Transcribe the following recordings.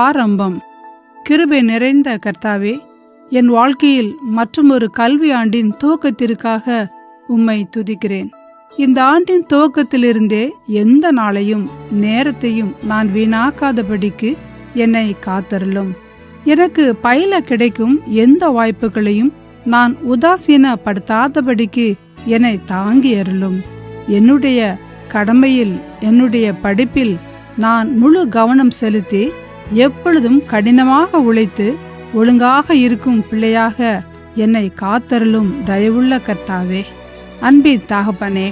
ஆரம்பம். கிருபை நிறைந்த கர்த்தாவே, என் வாழ்க்கையில் மற்றொரு கல்வி ஆண்டின் துவக்கத்திற்காக உம்மை துதிக்கிறேன். இந்த ஆண்டின் துவக்கத்திலிருந்தே எந்த நாளையும் நேரத்தையும் நான் வீணாக்காதபடிக்கு என்னை காத்தருளும். எனக்கு பயில கிடைக்கும் எந்த வாய்ப்புகளையும் நான் உதாசீனப்படுத்தாதபடிக்கு என்னை தாங்கி அருளும். என்னுடைய கடமையில், என்னுடைய படிப்பில் நான் முழு கவனம் செலுத்தி எப்பொழுதும் கடினமாக உழைத்து ஒழுங்காக இருக்கும் பிள்ளையாக என்னை காத்தருளும் தயவுள்ள கர்த்தாவே. அன்பின் தகப்பனே,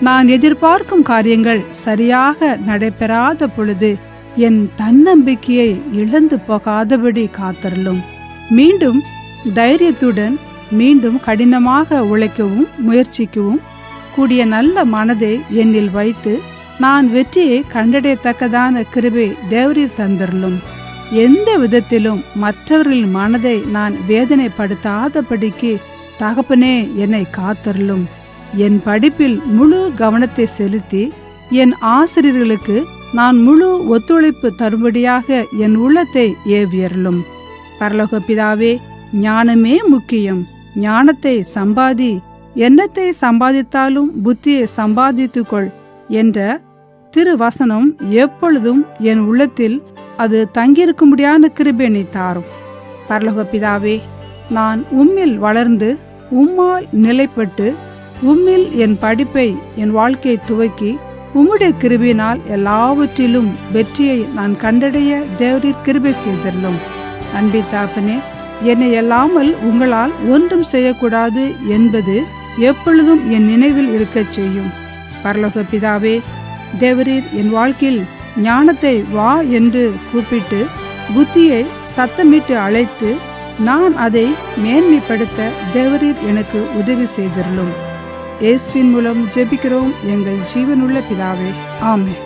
நான் எதிர்பார்க்கும் காரியங்கள் சரியாக நடைபெறாத பொழுது என் தன்னம்பிக்கையை இழந்து போகாதபடி காத்தருளும். மீண்டும் தைரியத்துடன் மீண்டும் கடினமாக உழைக்கவும் முயற்சிக்கவும் கூடிய நல்ல மனதை என்னில் வைத்து நான் வெற்றியை கண்டடையத்தக்கதான கிருபை தேவரீர் தந்தருளும். எந்த விதத்திலும் மற்றவர்களின் மனதை நான் வேதனைப்படுத்தாதபடிக்கு தகப்பனே என்னை காத்தருளும். என் படிப்பில் முழு கவனத்தை செலுத்தி என் ஆசிரியர்களுக்கு நான் முழு ஒத்துழைப்பு தரும்படியாக என் உள்ளத்தை ஏவியருளும். பரலோக பிதாவே, ஞானமே முக்கியம். ஞானத்தை சம்பாதி, எண்ணத்தை சம்பாதித்தாலும் புத்தியை சம்பாதித்துக்கொள் என்ற திருவசனம் எப்பொழுதும் என் உள்ளத்தில் அது தங்கியிருக்கும்படியான கிருபையை தாரும். பரலோக பிதாவே, நான் உம்மில் வளர்ந்து உம்மால் நிலைப்பட்டு உம்மில் என் படிப்பை, என் வாழ்க்கையை துவக்கி உம்முடைய கிருபையினால் எல்லாவற்றிலும் வெற்றியை நான் கண்டடைய தேவரீர் கிருபை செய்தருளும். அன்பி தாப்பனே, என்னை அல்லாமல் உங்களால் ஒன்றும் செய்யக்கூடாது என்பது எப்பொழுதும் என் நினைவில் இருக்கச் செய்யும். பரலோக பிதாவே, தேவரீர் என் வாழ்க்கையில் ஞானத்தை வா என்று கூப்பிட்டு புத்தியை சத்தமிட்டு அழைத்து நான் அதை மேன்மைப்படுத்த தேவரீர் எனக்கு உதவி செய்தருளும். இயேசுவின் மூலம் ஜெபிக்கிறோம் எங்கள் ஜீவனுள்ள பிதாவே, ஆமென்.